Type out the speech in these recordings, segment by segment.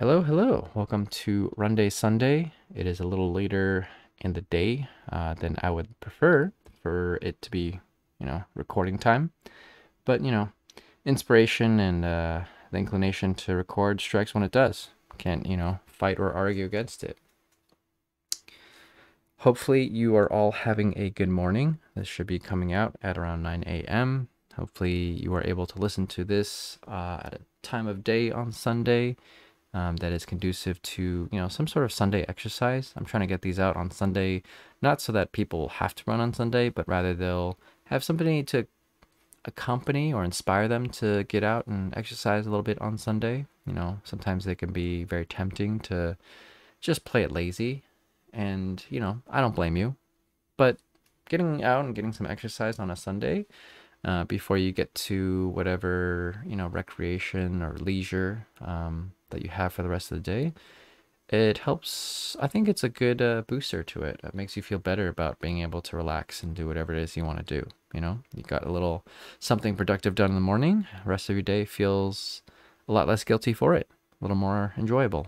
Hello, hello. Welcome to Runday Sunday. It is a little later in the day than I would prefer for it to be, recording time. But, inspiration and the inclination to record strikes when it does. Can't, fight or argue against it. Hopefully, you are all having a good morning. This should be coming out at around 9 a.m. Hopefully, you are able to listen to this at a time of day on Sunday that is conducive to, some sort of Sunday exercise. I'm trying to get these out on Sunday, not so that people have to run on Sunday, but rather they'll have somebody to accompany or inspire them to get out and exercise a little bit on Sunday. Sometimes they can be very tempting to just play it lazy. And, I don't blame you. But getting out and getting some exercise on a Sunday before you get to whatever, recreation or leisure that you have for the rest of the day, it helps. I think it's a good booster to it. It makes you feel better about being able to relax and do whatever it is you want to do. You got a little something productive done in the morning. The rest of your day feels a lot less guilty for it, a little more enjoyable.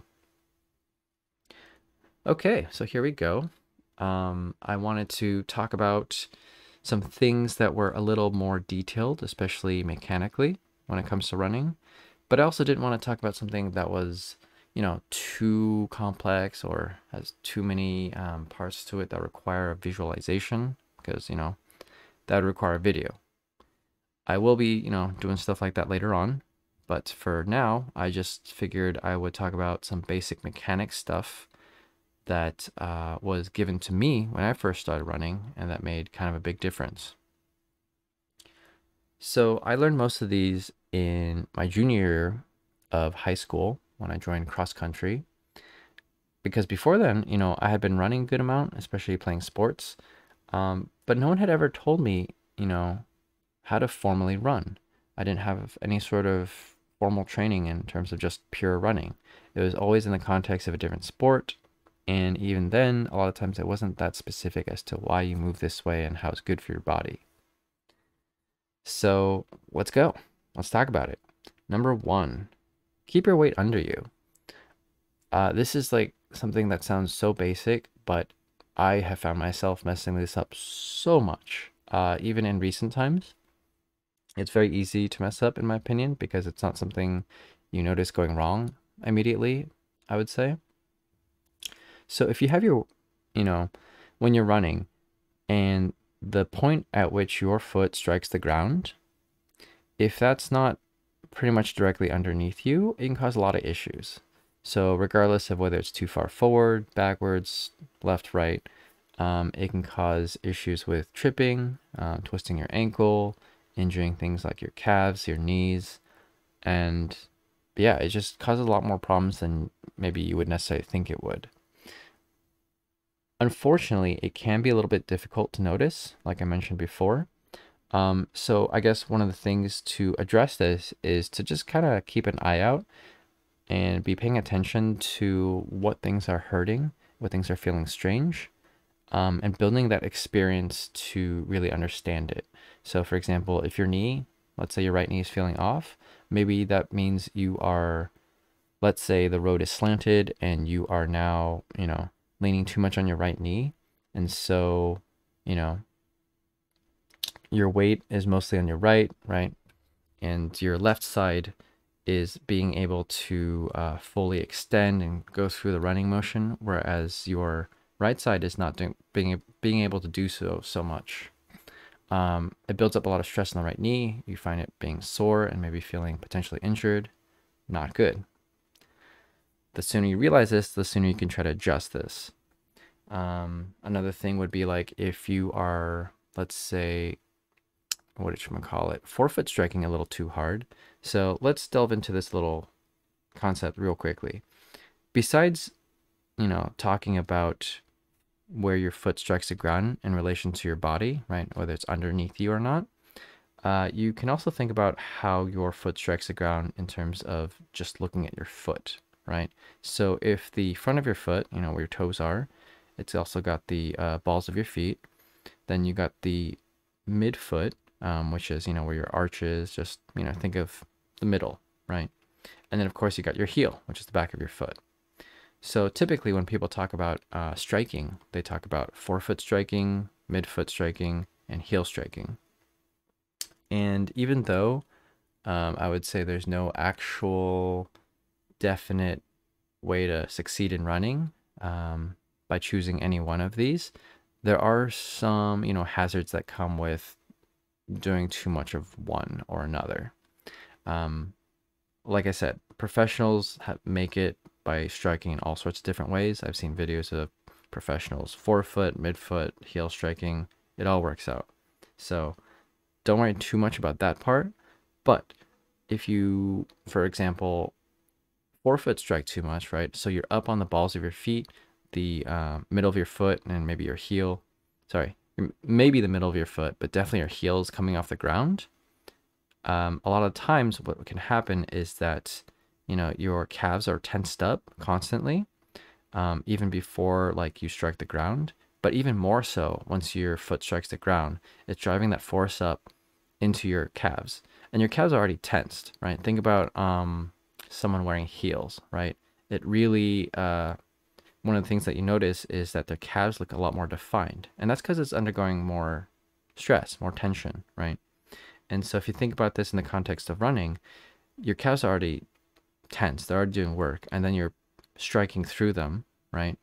Okay, so here we go. I wanted to talk about some things that were a little more detailed, especially mechanically when it comes to running. But I also didn't want to talk about something that was, too complex or has too many parts to it that require a visualization because, that would require a video. I will be, doing stuff like that later on. But for now, I just figured I would talk about some basic mechanic stuff that was given to me when I first started running, and that made kind of a big difference. So I learned most of these in my junior year of high school when I joined cross country. Because before then, I had been running a good amount, especially playing sports. But no one had ever told me, how to formally run. I didn't have any sort of formal training in terms of just pure running. It was always in the context of a different sport. And even then, a lot of times it wasn't that specific as to why you move this way and how it's good for your body. So let's go. Let's talk about it. Number one, keep your weight under you. This is like something that sounds so basic, but I have found myself messing this up so much, even in recent times. It's very easy to mess up, in my opinion, because it's not something you notice going wrong immediately, I would say. So if you have your, when you're running and the point at which your foot strikes the ground, if that's not pretty much directly underneath you, it can cause a lot of issues. So regardless of whether it's too far forward, backwards, left, right, it can cause issues with tripping, twisting your ankle, injuring things like your calves, your knees, and yeah, it just causes a lot more problems than maybe you would necessarily think it would. Unfortunately, it can be a little bit difficult to notice, like I mentioned before. So I guess one of the things to address this is to just kind of keep an eye out and be paying attention to what things are hurting, what things are feeling strange, and building that experience to really understand it. So for example, if your knee, let's say your right knee is feeling off, maybe that means you are, let's say the road is slanted and you are now, leaning too much on your right knee. And so, your weight is mostly on your right, right? And your left side is being able to fully extend and go through the running motion, whereas your right side is not being able to do so much. It builds up a lot of stress on the right knee. You find it being sore and maybe feeling potentially injured. Not good. The sooner you realize this, the sooner you can try to adjust this. Another thing would be like if you are, let's say, what should we call it? Forefoot striking a little too hard. So let's delve into this little concept real quickly. Besides, talking about where your foot strikes the ground in relation to your body, right? Whether it's underneath you or not. You can also think about how your foot strikes the ground in terms of just looking at your foot, right? So if the front of your foot, where your toes are, it's also got the balls of your feet. Then you got the midfoot, which is, where your arch is. Just, think of the middle, right? And then of course you got your heel, which is the back of your foot. So typically when people talk about striking, they talk about forefoot striking, midfoot striking, and heel striking. And even though I would say there's no actual definite way to succeed in running by choosing any one of these, there are some, hazards that come with doing too much of one or another. Like I said, professionals make it by striking in all sorts of different ways. I've seen videos of professionals forefoot, midfoot, heel striking. It all works out. So don't worry too much about that part. But if you, for example, forefoot strike too much, right? So you're up on the balls of your feet, the middle of your foot, and maybe your heel. Sorry, maybe the middle of your foot, but definitely your heel is coming off the ground. A lot of times what can happen is that, your calves are tensed up constantly, even before like you strike the ground, but even more so once your foot strikes the ground, it's driving that force up into your calves, and your calves are already tensed, right? Think about someone wearing heels, right? It really, one of the things that you notice is that their calves look a lot more defined, and that's because it's undergoing more stress, more tension, right? And so if you think about this in the context of running, your calves are already tense, they're already doing work, and then you're striking through them, right?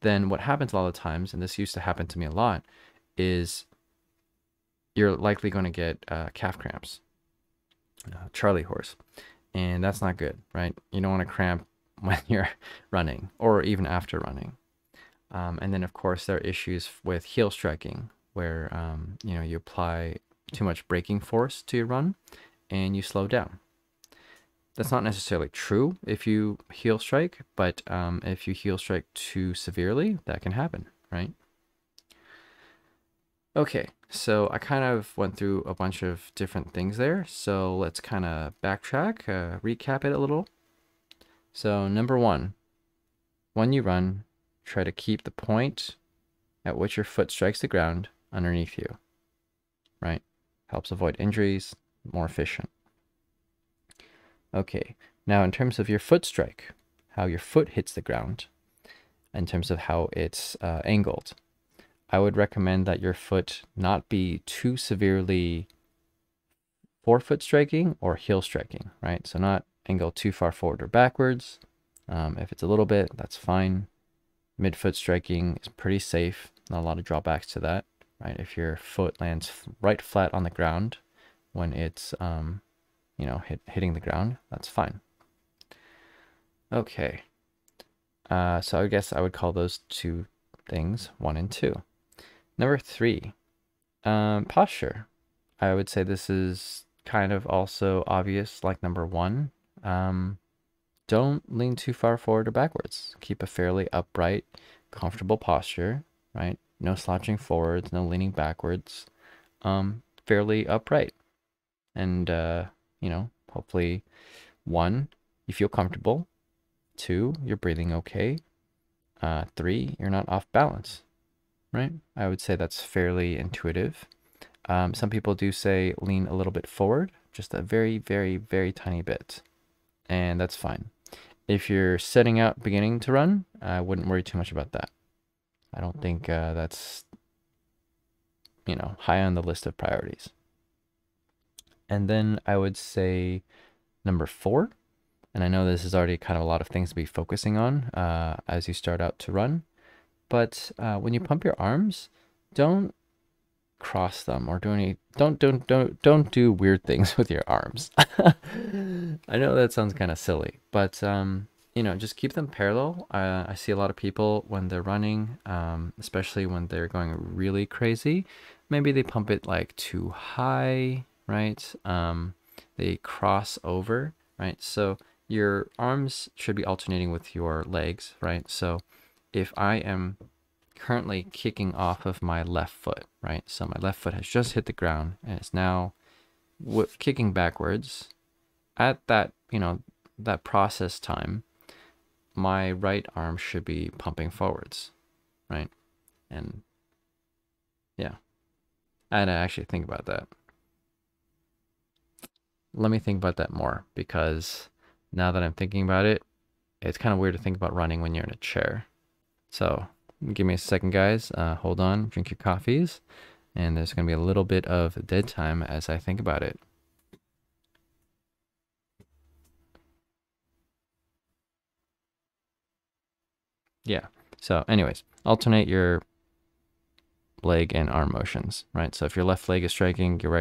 Then what happens a lot of times, and this used to happen to me a lot, is you're likely going to get calf cramps, Charlie horse, and that's not good, right? You don't want to cramp when you're running or even after running. And then of course there are issues with heel striking where you apply too much braking force to your run and you slow down. That's not necessarily true if you heel strike, but if you heel strike too severely, that can happen, right? Okay, so I kind of went through a bunch of different things there. So let's kind of backtrack, recap it a little. So number one, when you run, try to keep the point at which your foot strikes the ground underneath you, right? Helps avoid injuries, more efficient. Okay, now in terms of your foot strike, how your foot hits the ground, in terms of how it's angled, I would recommend that your foot not be too severely forefoot striking or heel striking, right? So not angle too far forward or backwards. If it's a little bit, that's fine. Midfoot striking is pretty safe. Not a lot of drawbacks to that, right? If your foot lands right flat on the ground when it's, hitting the ground, that's fine. Okay. So I guess I would call those two things 1 and 2. Number 3, posture. I would say this is kind of also obvious like number 1. Don't lean too far forward or backwards. Keep a fairly upright, comfortable posture, right? No slouching forwards, no leaning backwards. Fairly upright. And, hopefully 1, you feel comfortable. 2, you're breathing okay. 3, you're not off balance, right? I would say that's fairly intuitive. Some people do say lean a little bit forward, just a very, very, very tiny bit, and that's fine. If you're setting out beginning to run, I wouldn't worry too much about that. I don't think that's, high on the list of priorities. And then I would say number 4, and I know this is already kind of a lot of things to be focusing on as you start out to run, but when you pump your arms, don't cross them or don't do weird things with your arms. I know that sounds kind of silly, but just keep them parallel. I see a lot of people when they're running, especially when they're going really crazy, maybe they pump it like too high, right? They cross over, right? So your arms should be alternating with your legs, right? So if I am currently kicking off of my left foot, right? So my left foot has just hit the ground and it's now kicking backwards. At that, that process time, my right arm should be pumping forwards, right? And yeah, I had to actually think about that. Let me think about that more, because now that I'm thinking about it, it's kind of weird to think about running when you're in a chair. So give me a second, guys. Hold on, drink your coffees, and there's going to be a little bit of dead time as I think about it. Yeah. So anyways, alternate your leg and arm motions, right? So if your left leg is striking, your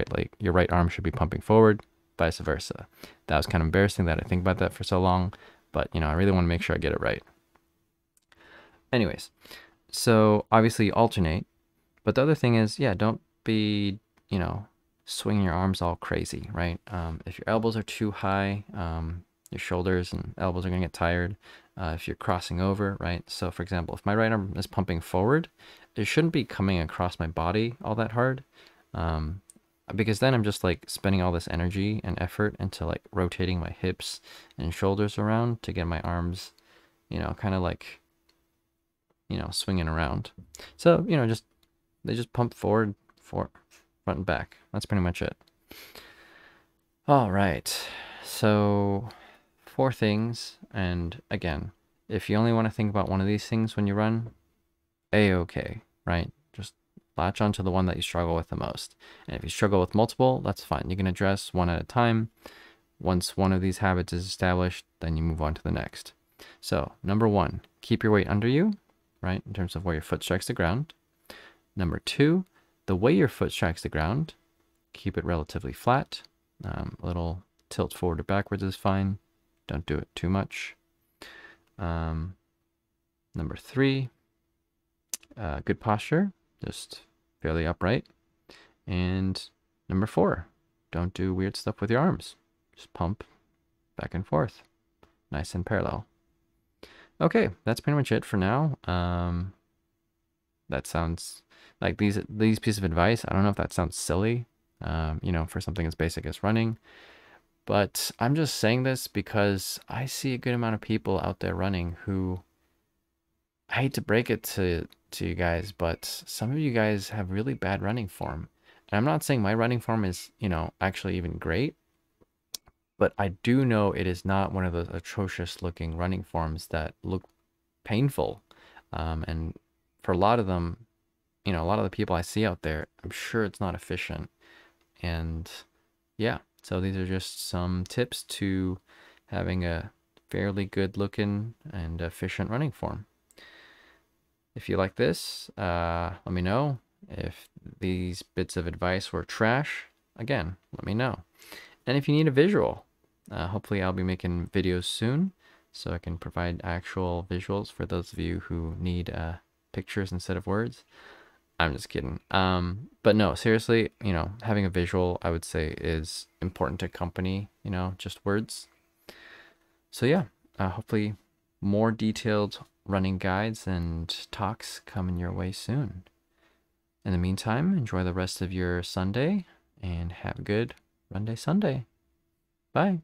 right arm should be pumping forward, vice versa. That was kind of embarrassing that I think about that for so long, but I really want to make sure I get it right. Anyways, so obviously alternate, but the other thing is, yeah, don't be, swinging your arms all crazy, right? If your elbows are too high, your shoulders and elbows are going to get tired. If you're crossing over, right? So for example, if my right arm is pumping forward, it shouldn't be coming across my body all that hard. Because then I'm just like spending all this energy and effort into like rotating my hips and shoulders around to get my arms, kind of like, swinging around. So, they just pump forward, front and back. That's pretty much it. All right. So 4 things. And again, if you only want to think about one of these things when you run, A-okay, right? Just latch onto the one that you struggle with the most. And if you struggle with multiple, that's fine. You can address one at a time. Once one of these habits is established, then you move on to the next. So number 1, keep your weight under you, right? In terms of where your foot strikes the ground. Number 2, the way your foot strikes the ground, keep it relatively flat. A little tilt forward or backwards is fine. Don't do it too much. Number 3, good posture, just fairly upright. And number 4, don't do weird stuff with your arms. Just pump back and forth, nice and parallel. Okay, that's pretty much it for now. That sounds like these pieces of advice. I don't know if that sounds silly, for something as basic as running. But I'm just saying this because I see a good amount of people out there running who, I hate to break it to you guys, but some of you guys have really bad running form. And I'm not saying my running form is, actually even great, but I do know it is not one of those atrocious looking running forms that look painful. And for a lot of them, a lot of the people I see out there, I'm sure it's not efficient. And yeah, so these are just some tips to having a fairly good looking and efficient running form. If you like this, let me know. If these bits of advice were trash, again, let me know. And if you need a visual, hopefully I'll be making videos soon so I can provide actual visuals for those of you who need pictures instead of words. I'm just kidding. But no, seriously, having a visual, I would say, is important to accompany, just words. So yeah, hopefully more detailed running guides and talks coming your way soon. In the meantime, enjoy the rest of your Sunday and have a good Runday Sunday. Bye.